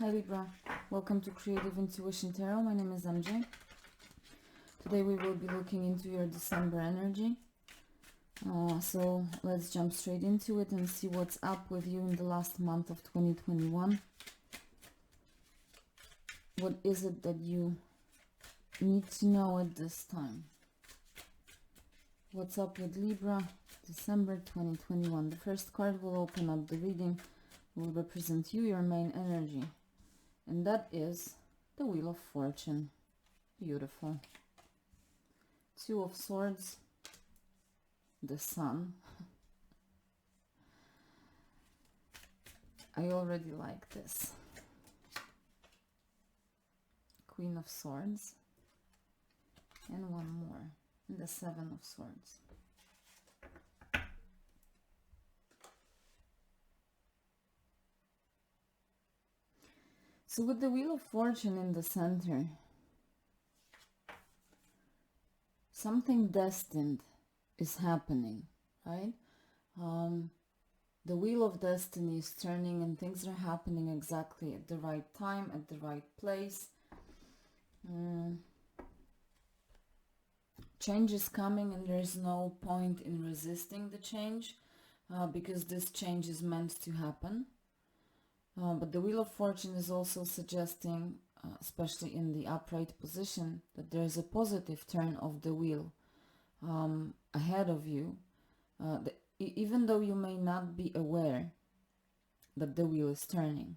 Hi Libra, welcome to Creative Intuition Tarot. My name is MJ. Today we will be looking into your December energy. So let's jump straight into it and see what's up with you in the last month of 2021. What is it that you need to know at this time? What's up with Libra, December 2021? The first card will open up the reading, will represent you, your main energy. And that is the Wheel of Fortune. Beautiful. Two of Swords, the Sun. I already like this. Queen of Swords. And one more. And the Seven of Swords. So with the Wheel of Fortune in the center, something destined is happening, right? The Wheel of Destiny is turning and things are happening exactly at the right time, at the right place. Change is coming and there's no point in resisting the change because this change is meant to happen. But the Wheel of Fortune is also suggesting, especially in the upright position, that there's a positive turn of the wheel ahead of you, even though you may not be aware that the wheel is turning.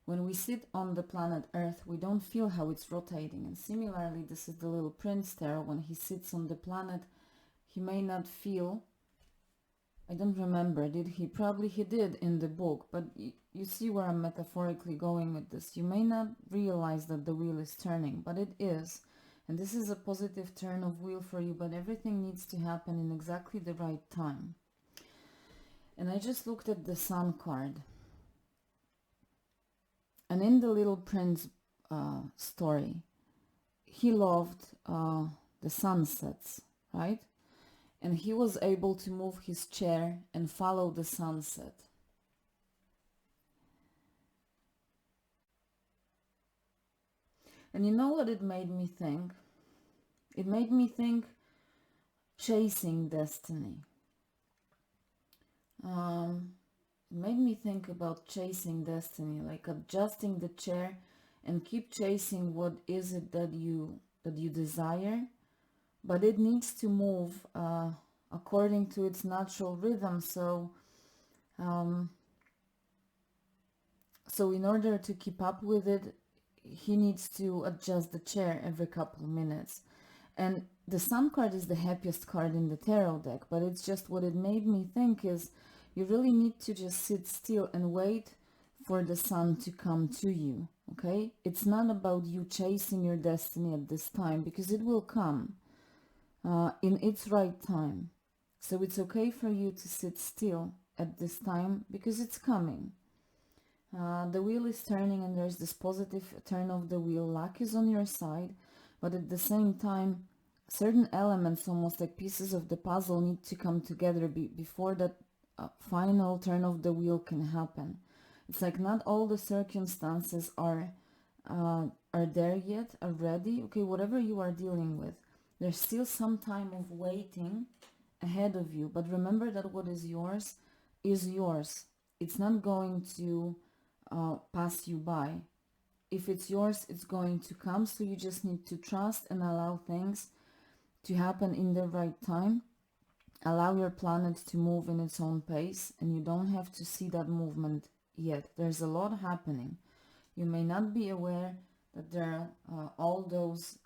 When we sit on the planet Earth, we don't feel how it's rotating. And similarly, this is the Little Prince Tarot. When he sits on the planet, he may not feel, I don't remember, did he? Probably he did in the book, but you see where I'm metaphorically going with this. You may not realize that the wheel is turning, but it is. And this is a positive turn of wheel for you, but everything needs to happen in exactly the right time. And I just looked at the Sun card. And in the Little Prince story, he loved the sunsets, right? And he was able to move his chair and follow the sunset. And you know what it made me think? It made me think chasing destiny. It made me think about chasing destiny, like adjusting the chair and keep chasing what is it that you desire. But it needs to move according to its natural rhythm. So in order to keep up with it, he needs to adjust the chair every couple of minutes. And the Sun card is the happiest card in the tarot deck, but it's just what it made me think is you really need to just sit still and wait for the sun to come to you, okay? It's not about you chasing your destiny at this time, because it will come in its right time. So it's okay for you to sit still at this time because it's coming. The wheel is turning and there's this positive turn of the wheel. Luck is on your side, but at the same time, certain elements, almost like pieces of the puzzle, need to come together before that final turn of the wheel can happen. It's like not all the circumstances are there yet, are ready. Okay, whatever you are dealing with, there's still some time of waiting ahead of you. But remember that what is yours is yours. It's not going to pass you by. If it's yours, it's going to come. So you just need to trust and allow things to happen in the right time. Allow your planet to move in its own pace, and you don't have to see that movement yet. There's a lot happening. You may not be aware that there are all those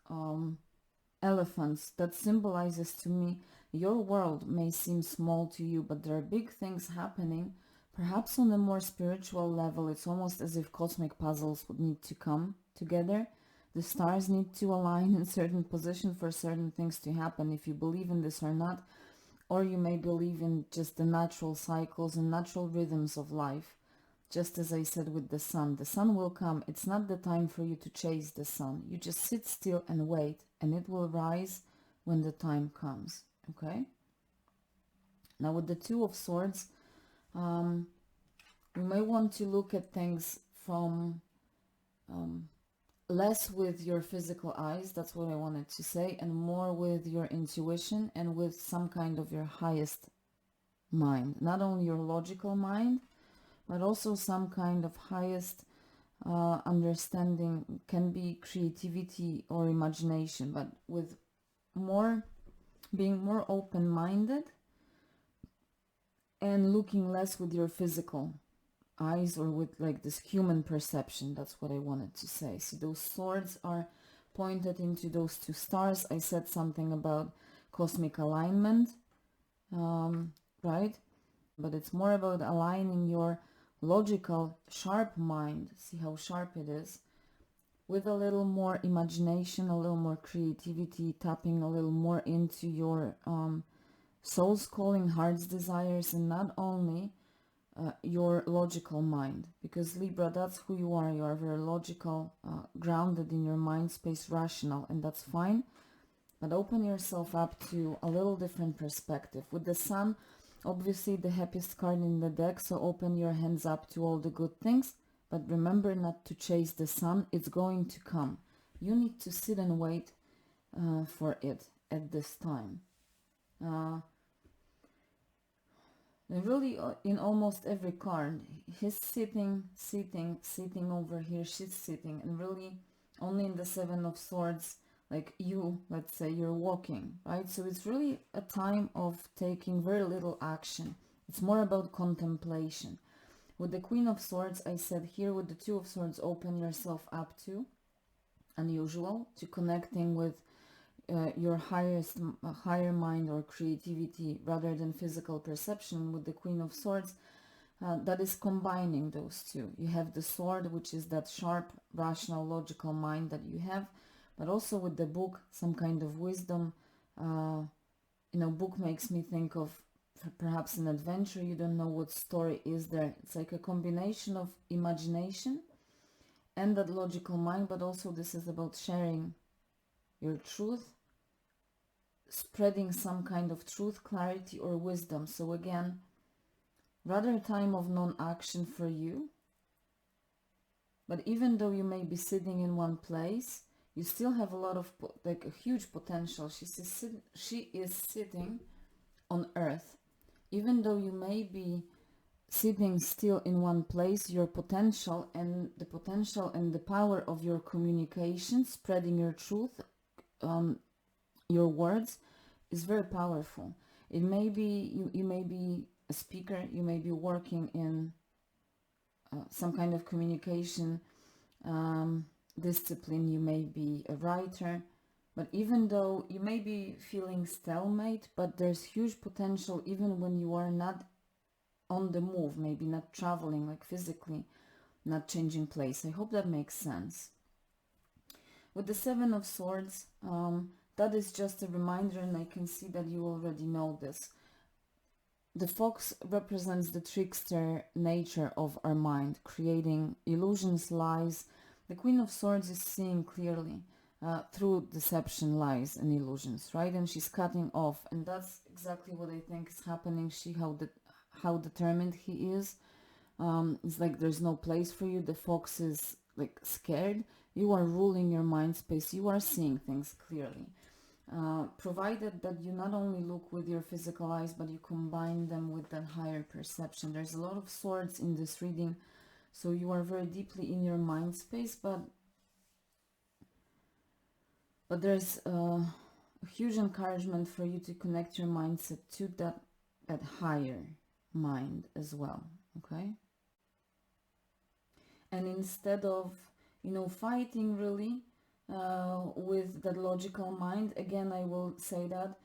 elephants. That symbolizes to me your world may seem small to you, but there are big things happening. Perhaps on a more spiritual level, it's almost as if cosmic puzzles would need to come together. The stars need to align in certain position for certain things to happen, if you believe in this or not. Or you may believe in just the natural cycles and natural rhythms of life. Just as I said with the sun will come. It's not the time for you to chase the sun. You just sit still and wait, and it will rise when the time comes, okay? Now with the Two of Swords, we may want to look at things from less with your physical eyes, that's what I wanted to say, and more with your intuition and with some kind of your highest mind. Not only your logical mind, but also some kind of highest understanding. Can be creativity or imagination, but with more, being more open-minded and looking less with your physical eyes or with like this human perception. That's what I wanted to say. So those swords are pointed into those two stars. I said something about cosmic alignment, right? But it's more about aligning your logical, sharp mind, see how sharp it is, with a little more imagination, a little more creativity, tapping a little more into your soul's calling, heart's desires, and not only your logical mind. Because Libra, that's who you are. You are very logical, grounded in your mind space, rational, and that's fine. But open yourself up to a little different perspective. With the Sun, obviously the happiest card in the deck, so open your hands up to all the good things. But remember not to chase the sun. It's going to come. You need to sit and wait for it at this time. And really, in almost every card, he's sitting over here, she's sitting, and really only in the Seven of Swords, like you, let's say, you're walking, right? So it's really a time of taking very little action. It's more about contemplation. With the Queen of Swords, I said here with the Two of Swords, open yourself up to unusual, to connecting with your higher mind or creativity rather than physical perception. With the Queen of Swords, that is combining those two. You have the sword, which is that sharp, rational, logical mind that you have, but also with the book, some kind of wisdom. Book makes me think of perhaps an adventure. You don't know what story is there. It's like a combination of imagination and that logical mind, but also this is about sharing your truth, spreading some kind of truth, clarity, or wisdom. So again, rather a time of non-action for you. But even though you may be sitting in one place, you still have a lot of, like a huge potential. She is sitting on earth. Even though you may be sitting still in one place, your potential and the power of your communication, spreading your truth, your words, is very powerful. It may be, you may be a speaker, you may be working in some kind of communication discipline, you may be a writer, but even though you may be feeling stalemate, but there's huge potential even when you are not on the move, maybe not traveling, like physically, not changing place. I hope that makes sense. With the Seven of Swords, that is just a reminder, and I can see that you already know this. The fox represents the trickster nature of our mind, creating illusions, lies. The Queen of Swords is seeing clearly through deception, lies, and illusions, right? And she's cutting off, and that's exactly what I think is happening. How determined he is. It's like there's no place for you. The fox is like scared. You are ruling your mind space. You are seeing things clearly. Provided that you not only look with your physical eyes, but you combine them with that higher perception. There's a lot of swords in this reading, so you are very deeply in your mind space, but there's a huge encouragement for you to connect your mindset to that higher mind as well, okay? And instead of, fighting really with that logical mind, again, I will say that,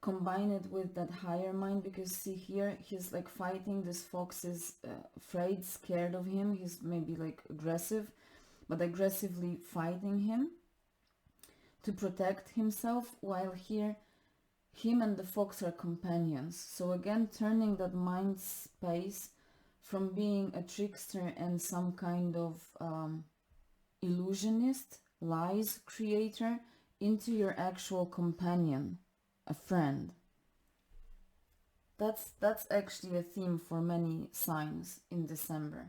combine it with that higher mind, because see here, he's like fighting. This fox is afraid, scared of him. He's maybe like aggressive, but aggressively fighting him to protect himself, while here him and the fox are companions. So again, turning that mind space from being a trickster and some kind of illusionist, lies creator, into your actual companion, a friend. That's actually a theme for many signs in December.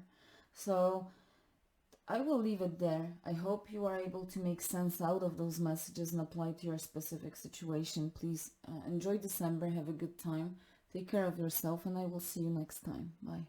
So I will leave it there. I hope you are able to make sense out of those messages and apply to your specific situation. Please enjoy December, have a good time, take care of yourself, and I will see you next time. Bye.